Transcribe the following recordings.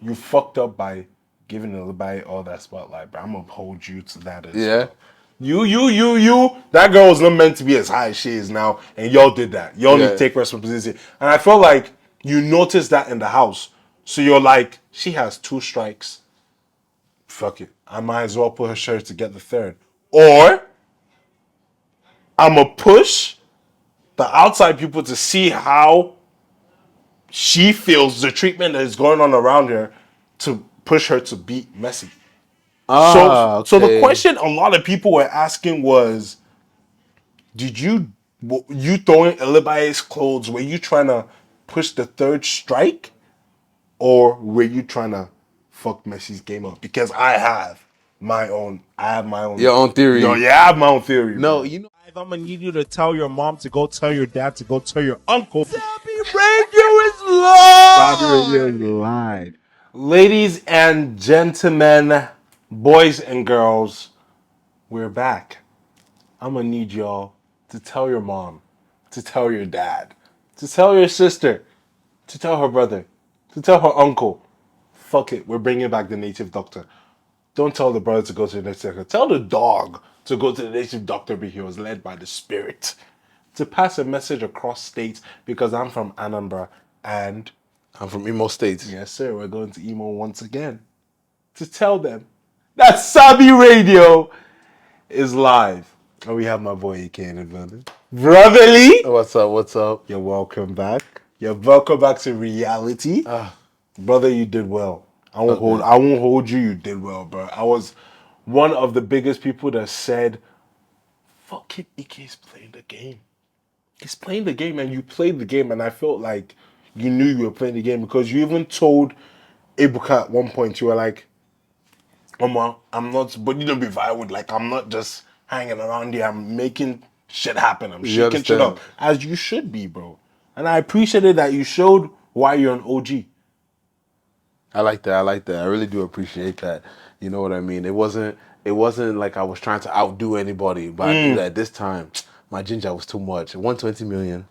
You fucked up by giving everybody all that spotlight, but I'm gonna hold you to that as Yeah. well. You. That girl was not meant to be as high as she is now, and y'all did that. Y'all need to Yeah. take responsibility. And I felt like you noticed that in the house, so you're like, she has 2 strikes. Fuck it, I might as well put her shirt to get the third, or I'm gonna push the outside people to see how she feels the treatment that is going on around her to push her to beat Messi. So the Okay. question a lot of people were asking was, did you throwing Elibaye's clothes? Were you trying to push the third strike, or were you trying to fuck Messi's game up? Because I have my own. Your own Yo, theory. yeah, I have my own theory, No, bro. you know. I'm gonna need you to tell your mom to go tell your dad to go tell your uncle. Sabi Radio is live. Ladies and gentlemen, boys and girls, we're back. I'm gonna need y'all to tell your mom, to tell your dad, to tell your sister, to tell her brother, to tell her uncle. Fuck it, we're bringing back the native doctor. Don't tell the brother to go to the native doctor. Tell the dog to go to the native doctor because he was led by the spirit. To pass a message across states because I'm from Anambra and I'm from Imo State. yes, sir, we're going to emo once again. To tell them that Sabi Radio is live. And we have my boy A.K.A. in the building. Brotherly! What's up? What's up? You're welcome back. You're welcome back to reality. Brother, you did well. Okay. I won't hold you, you did well, bro. I was one of the biggest people that said, fuck it, AK's playing the game. He's playing the game and you played the game and I felt like you knew you were playing the game because you even told Ebuka at one point, you were like, Oma, I'm not, but you don't be violent. Like, I'm not just hanging around here. I'm making shit happen. I'm You shaking shit up. understand? As you should be, bro. And I appreciated that you showed why you're an OG. I like that. I like that. I really do appreciate that. You know what I mean? It wasn't like I was trying to outdo anybody, but I knew that this time my ginger was too much. 120 million.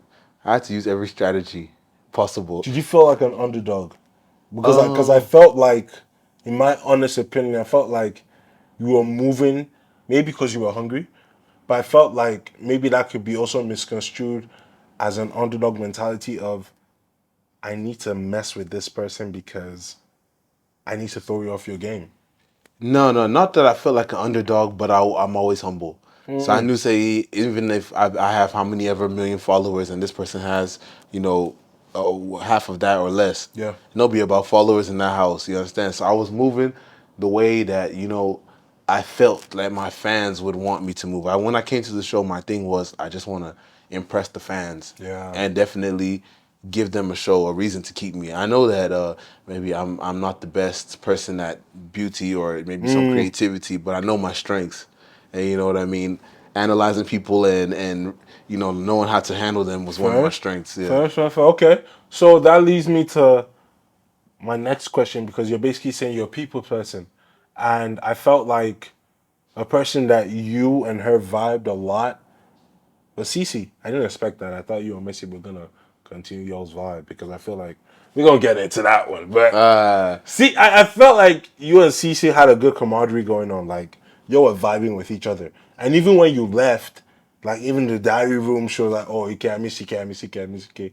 I had to use every strategy possible. Did you feel like an underdog? Because I Um, felt like, in my honest opinion, I felt like you were moving, maybe because you were hungry, but I felt like maybe that could be also misconstrued as an underdog mentality of, I need to mess with this person because I need to throw you off your game. no, no, not that I felt like an underdog, but I'm always humble. So I knew, say, even if I have how many ever million followers, and this person has, you know, half of that or less, Yeah. it'll be about followers in that house. You understand? So I was moving the way that I felt like my fans would want me to move. When I came to the show, my thing was I just want to impress the fans, Yeah. and definitely give them a show, a reason to keep me. I know that maybe I'm not the best person at beauty or maybe some creativity, but I know my strengths, and you know what I mean. Analyzing people and knowing how to handle them was one of my Fair. strengths. Yeah. Fair. Okay. So that leads me to my next question because you're basically saying you're a people person. And I felt like a person that you and her vibed a lot was CeECEE. I didn't expect that. I thought you and Messi were gonna continue y'all's vibe because I feel like we're gonna get into that one. But Uh, see, I felt like you and CeECEE had a good camaraderie going on. Like you were vibing with each other. And even when you left, like even the diary room show like, oh, you can't miss, you can't miss, you can't miss, you can't.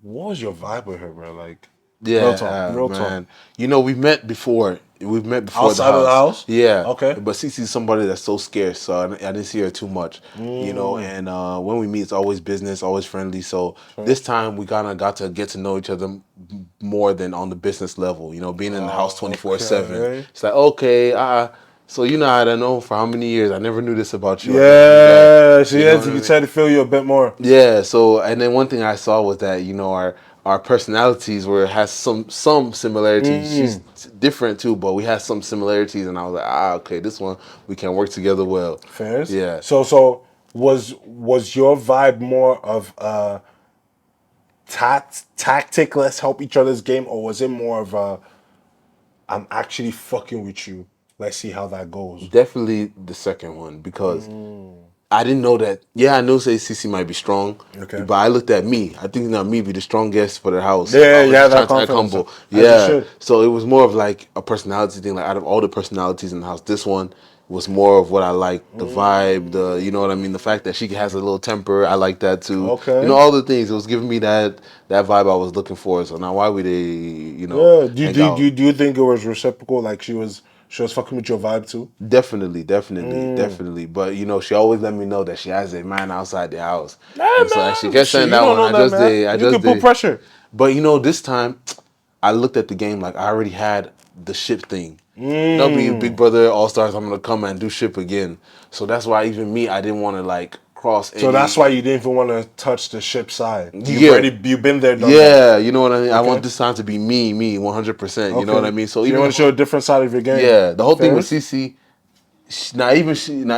What was your vibe with her, bro? Like, real talk, Yeah, real talk. man. We've met before. We've met before the Outside of the house. house? Yeah, Okay. but Cece's somebody that's so scarce, so I didn't see her too much. And when we meet, it's always business, always friendly. So this time we kind of got to get to know each other more than on the business level. Being in the house 24/7. Okay. It's like, okay, so I don't know for how many years. I never knew this about you. I never knew that. Yeah, she You know had what I to mean? try to feel you a bit more. Yeah. So, and then one thing I saw was that our personalities has some similarities. She's different too, but we had some similarities, and I was like, okay, this one we can work together well. Fairs. Yeah. So was your vibe more of tactic, let's help each other's game, or was it more of a I'm actually fucking with you. Let's see how that goes. Definitely the second one because I didn't know that. Yeah, I know say CeECEE might be strong, Okay. but I looked at me. I think that me be the strongest for the house. Yeah, I was you have just that trying to act confidence, humble. as you Yeah, should. so it was more of like a personality thing. Like out of all the personalities in the house, this one was more of what I like. The vibe, the you know what I mean. The fact that she has a little temper, I like that too. You know Okay. all the things. It was giving me that vibe I was looking for. So now why would they Yeah. hang out? Do you think it was reciprocal? Like she was fucking with your vibe too? Definitely. But she always let me know that she has a man outside the house, Nah, and so as she man. kept saying Shit, you that don't one, know that, man. I You just can put did. pressure. But this time, I looked at the game like I already had the ship thing. Being Big Brother All Stars, I'm gonna come and do ship again. So that's why even me, I didn't want to like cross So that's any. why you didn't even want to touch the ship side. Yeah, You've been there, done that. yeah, you know what I mean. I want Okay. this time to be me, 100%. You know what I Okay. mean. So So you even want to show a different side of your game. the whole thing with Fairs? CC. Not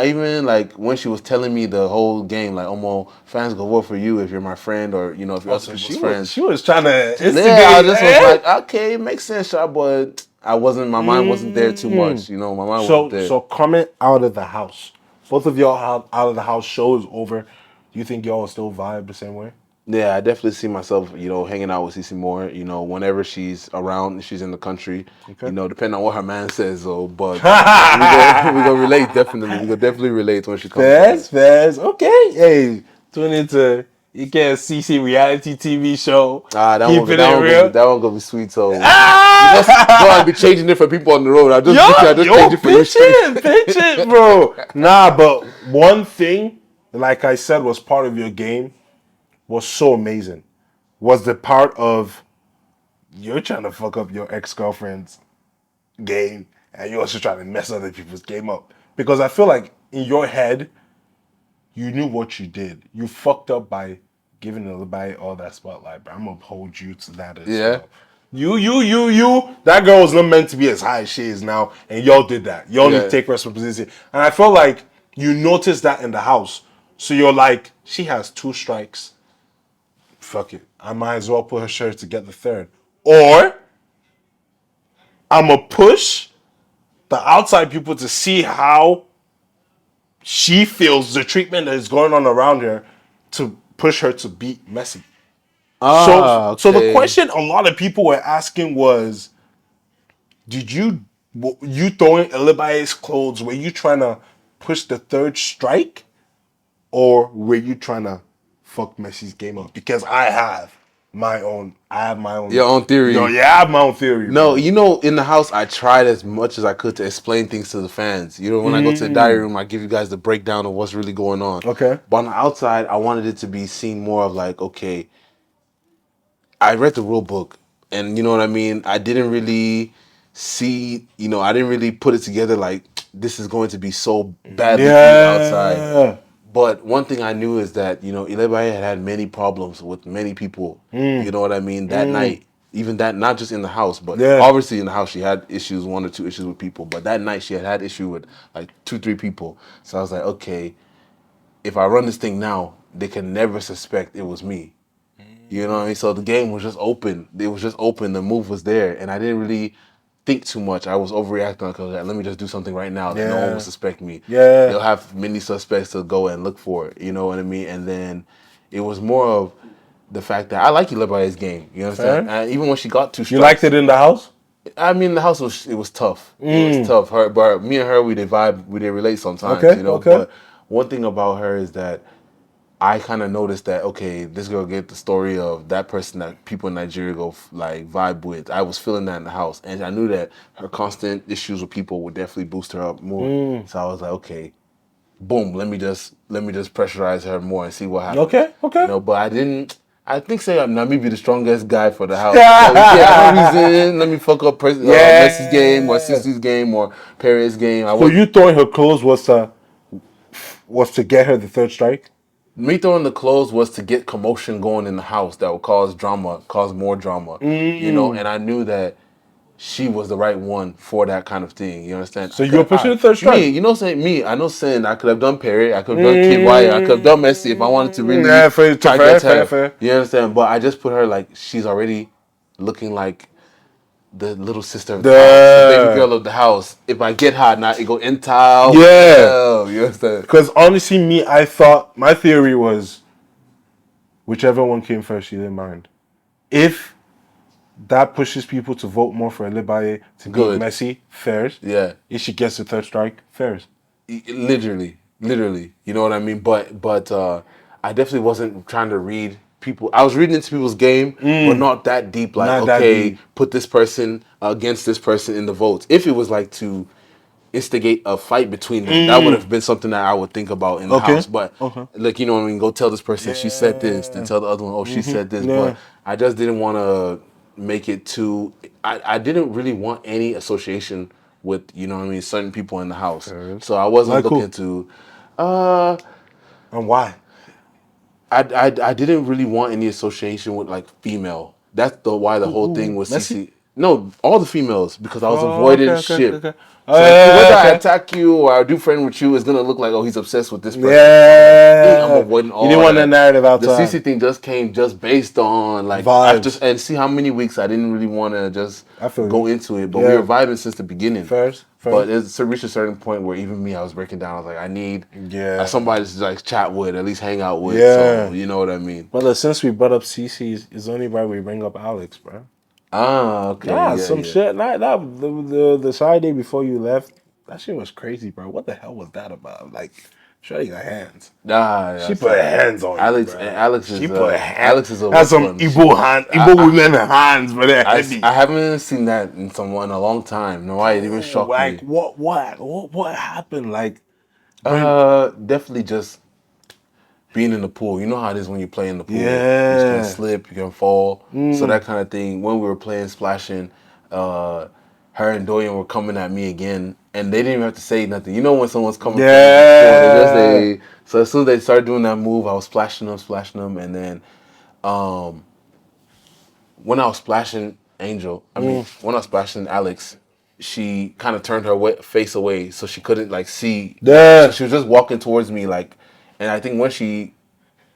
even like when she was telling me the whole game, like, Omo, fans go vote for you if you're my friend, or if you're Oh, other so people's friends. she was trying to Yeah, I instigate. just was Eh? like, okay, it makes sense, Sha, but I wasn't. My mind wasn't there too much. My mind wasn't there. So coming out of the house, both of y'all out of the house. Show is over. Do you think y'all will still vibe the same way? Yeah, I definitely see myself, hanging out with CeECEE more. Whenever she's around, she's in the country. Okay. Depending on what her man says, though. But we go relate definitely. We go definitely relate when she comes back. Fairs. Okay. Hey, tune into a.k.a. CC reality TV show. Ah, Keeping it real. that one gonna be sweet. So go Ah! and be changing it for people on the road. I just change Yo, it for you straight. pitch it, bro. Nah, but one thing, like I said, was part of your game was so amazing. Was the part of you're trying to fuck up your ex-girlfriend's game and you're also trying to mess other people's game up. Because I feel like in your head, you knew what you did. You fucked up by giving everybody all that spotlight, but I'm gonna hold you to that as Yeah. well. You. That girl was not meant to be as high as she is now, and y'all did that. Y'all need to Yeah. take responsibility. And I felt like you noticed that in the house. So you're like, she has 2 strikes. Fuck it. I might as well put her shirt to get the third. Or I'm gonna push the outside people to see how she feels the treatment that is going on around her to push her to beat Messi. So the Okay. question a lot of people were asking was, did you throwing Elibaye's clothes? Were you trying to push the third strike, or were you trying to fuck Messi's game up? Because I have my own. I have my own. Your own theory. Yeah, I have my own theory, No, bro. in the house, I tried as much as I could to explain things to the fans. When I go to the diary room, I give you guys the breakdown of what's really going on. Okay. But on the outside, I wanted it to be seen more of like, okay, I read the rule book, and you know what I mean? I didn't really see, I didn't really put it together like this is going to be so badly viewed outside. Yeah. But one thing I knew is that, Ilebaya had many problems with many people. You know what I mean? That night, even that, not just in the house, but Yeah. obviously in the house, she had issues, 1 or 2 issues with people. But that night, she had issue with like 2, 3 people. So I was like, okay, if I run this thing now, they can never suspect it was me. You know what I mean? So the game was just open. It was just open. The move was there. And I didn't really think too much. I was overreacting because let me just do something right now that no one Yeah. will suspect me. Yeah. They'll have many suspects to go and look for. You know what I mean? And then it was more of the fact that I like Ilebaya's game. You understand? Fair. Even when she got 2 strikes. You liked it in the house? I mean, the house was tough. It was tough. But me and her, we did vibe. We did relate sometimes. Okay, okay. But one thing about her is that I kind of noticed that, okay, this girl get the story of that person that people in Nigeria go like vibe with. I was feeling that in the house, and I knew that her constant issues with people would definitely boost her up more. So I was like, okay, boom, let me just pressurize her more and see what happens. Okay. But I didn't. I think say I'm maybe the strongest guy for the house. So yeah, no reason. Let me fuck up Messi's game or Sissy's game or PERE's game. So you throwing her clothes was to get her the third strike? Me throwing the clothes was to get commotion going in the house that would cause drama, cause more drama. And I knew that she was the right one for that kind of thing. You understand? So you were pushing the third strike? I know saying I could have done PERE, I could have done Kid Wire, I could have done Messi if I wanted to really target her. fair. You understand? But I just put her like she's already looking like the little sister of the house, the baby girl of the house. If I get hot, now it go in tile. Yeah. You understand? Because honestly, me, I thought my theory was whichever one came first, she didn't mind. If that pushes people to vote more for Elibaye to beat Good. Messi, fairs. Yeah. If she gets the third strike, fairs. Literally, you know what I mean. But I definitely wasn't trying to read people. I was reading into people's game, but not that deep. Like, Not that okay, deep. put this person against this person in the votes. If it was like to instigate a fight between them, that would have been something that I would think about in the house. But like, you know what I mean, go tell this person she said this, then tell the other one, oh, she said this. Yeah. But I just didn't want to make it too. I didn't really want any association with, you know what I mean, certain people in the house. So I wasn't Like looking to. And why? I didn't really want any association with like female. That's why the whole thing was Messi? CC. No, all the females, because I was avoiding shit. Okay. So whether I attack you or I do friend with you, it's gonna look like, oh, he's obsessed with this person. Yeah. I'm avoiding all. You didn't want that that narrative outside. The CC thing just came just based on like Vibes. and see how many weeks I didn't really want to just go into it, but we were vibing since the beginning. First. But it's reached a certain point where even me, I was breaking down. I was like, I need somebody to like chat with, at least hang out with. Yeah. So you know what I mean. Brother, since we brought up CC, it's only right we bring up Alex, bro. Okay. Yeah, shit. The side day before you left, that shit was crazy, bro. What the hell was that about? Like, shorty got hands. She put her hands on Alex. you, bro. Alex is. She put her hands. Alex is a has some Igbo women hands, but they're heavy. I haven't seen that in someone in a long time. No, it even shocked me. Like, what happened? Like, definitely just being in the pool. You know how it is when you play in the pool. Yeah. You can slip, you can fall. So that kind of thing. When we were playing splashing, her and DOYIN were coming at me again, and they didn't even have to say nothing. You know when someone's coming from the pool, so as soon as they started doing that move, I was splashing them, and then when I was splashing when I was splashing Alex, she kind of turned her face away, so she couldn't like see. Yeah. So she was just walking towards me, like, and I think when she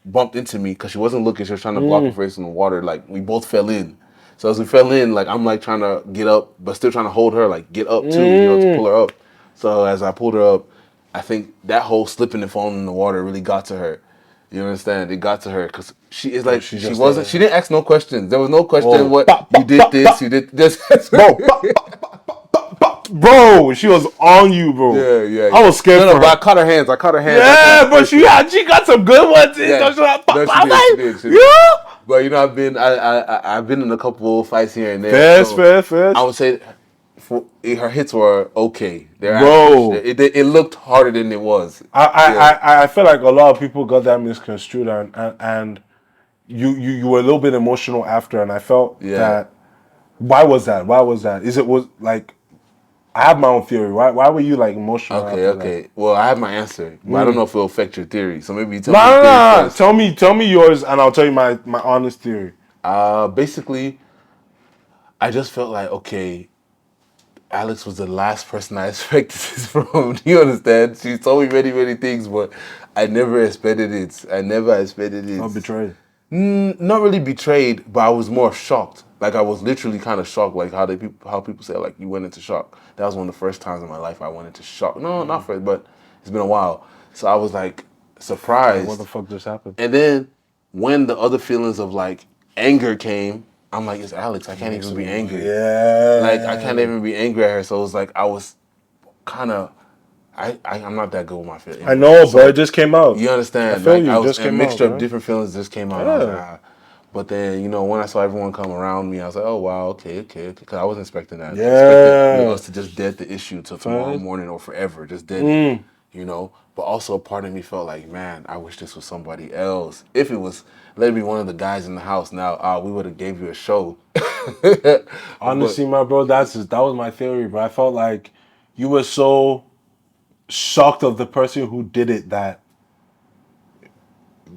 bumped into me, because she wasn't looking, she was trying to block her face in the water. Like, we both fell in. So as we fell in, like, I'm like trying to get up, but still trying to hold her, like, get up too, you know, to pull her up. So as I pulled her up, I think that whole slipping and falling in the water really got to her. You understand? It got to her because she is like she didn't ask no questions. There was no question you did this, you did this, bro. She was on you, bro. Yeah. I was scared for her. But I caught her hands. Yeah, but she got some good ones. Yeah. She did. But you know, I've been in a couple fights here and there. Fair. I would say her hits were okay. Bro, it looked harder than it was. I feel like a lot of people got that misconstrued, and you were a little bit emotional after, and I felt that. Why was that? Was like, I have my own theory. Why were you like emotional? Okay. Well, I have my answer, but I don't know if it'll affect your theory. So maybe you tell me. No. Tell me yours, and I'll tell you my honest theory. Basically, I just felt like, okay, Alex was the last person I expected this from. Do you understand? She told me many things, but I never expected it. Not betrayed. Not really betrayed, but I was more shocked. Like, I was literally kind of shocked, like how people say, like, you went into shock. That was one of the first times in my life I went into shock. No, not first, but it's been a while. So I was like surprised. Like, what the fuck just happened? And then when the other feelings of like anger came, I'm like, it's Alex. I can't even be angry. Yeah. Like, I can't even be angry at her. So it was like I was kind of. I'm not that good with my feelings. I know, so, but it just came out. You understand? I feel like, you. I was just came a mixture out, of different feelings just came out. Yeah. I was like, But then, you know, when I saw everyone come around me, I was like, oh, wow, okay. Because I wasn't expecting that. Yeah. I expected us to just dead the issue till tomorrow morning or forever. Just dead it, you know? But also a part of me felt like, man, I wish this was somebody else. If it was, let it be one of the guys in the house now, we would have gave you a show. Honestly, my bro, that was my theory, bro. I felt like you were so shocked of the person who did it that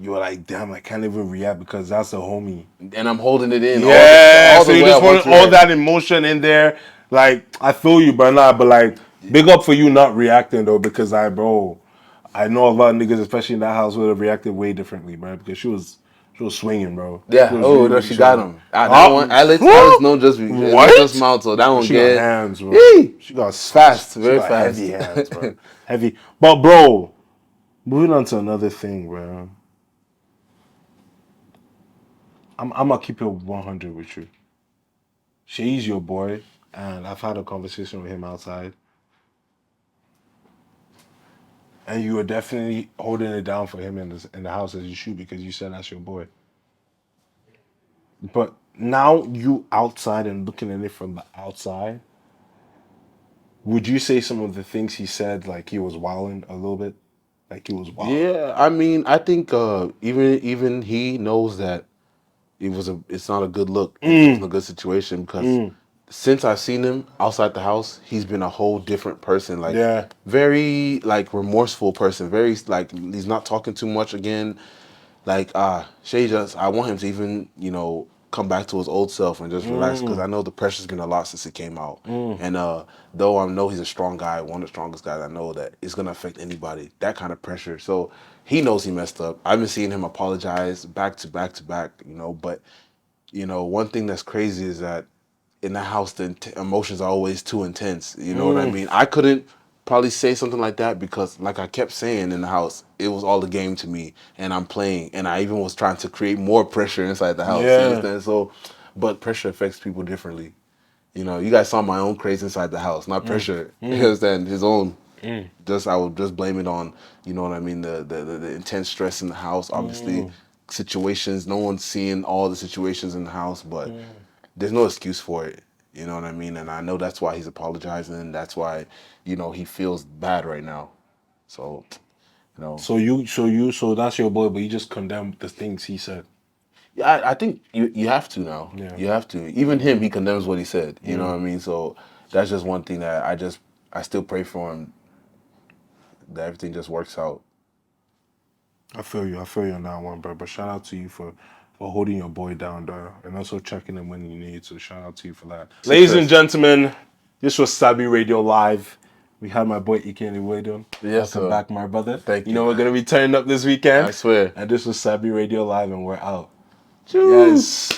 you were like, damn, I can't even react because that's a homie. And I'm holding it in. Yeah, so you just want all that emotion in there. Like, I feel you, but like, big up for you not reacting, though, because I know a lot of niggas, especially in that house, would have reacted way differently, bro, because she was She was swinging, bro. Yeah. She was Oh, really, no, really she got swinging. him. That one, Alex, no, just What? no just mount. So that one She got get hands, bro. Yee! She got Fast, She very got fast. heavy hands, bro. Heavy. But bro, moving on to another thing, bro. I'm gonna keep it 100 with you. Shay's your boy, and I've had a conversation with him outside. And you were definitely holding it down for him in the house as you should because you said that's your boy. But now you outside and looking at it from the outside, would you say some of the things he said like he was wilding a little bit? Like he was wild. Yeah, I mean, I think even he knows that it's not a good look and it wasn't a good situation because since I've seen him outside the house, he's been a whole different person. Like Yeah. very like remorseful person. Very like he's not talking too much again. Like Shay I want him to even come back to his old self and just relax because I know the pressure's been a lot since he came out. And though I know he's a strong guy, one of the strongest guys, I know that it's gonna affect anybody. That kind of pressure. So he knows he messed up. I've been seeing him apologize back to back to back. But one thing that's crazy is that in the house, the emotions are always too intense. You know what I mean? I couldn't probably say something like that because, like I kept saying in the house, it was all a game to me, and I'm playing, and I even was trying to create more pressure inside the house. You Yeah. understand? So, but pressure affects people differently. You guys saw my own craze inside the house, not pressure. You understand? His own. I would just blame it on, you know what I mean, the intense stress in the house. Obviously, situations. No one's seeing all the situations in the house, but there's no excuse for it. You know what I mean? And I know that's why he's apologizing. That's why, he feels bad right now. So, So that's your boy, but you just condemn the things he said. yeah, I think you have to now. Yeah. You have to. Even him, he condemns what he said. You know what I mean? So that's just one thing that I still pray for him that everything just works out. I feel you. I feel you on that one, bro. But shout out to you for holding your boy down, though, and also checking him when you need to. Shout out to you for that. Ladies and gentlemen, this was Sabi Radio Live. We had my boy a.k.a. Welcome Yes, sir. back, my brother. Thank you. You know we're gonna be turning up this weekend. I swear. And this was Sabi Radio Live, and we're out. Cheers. Yes.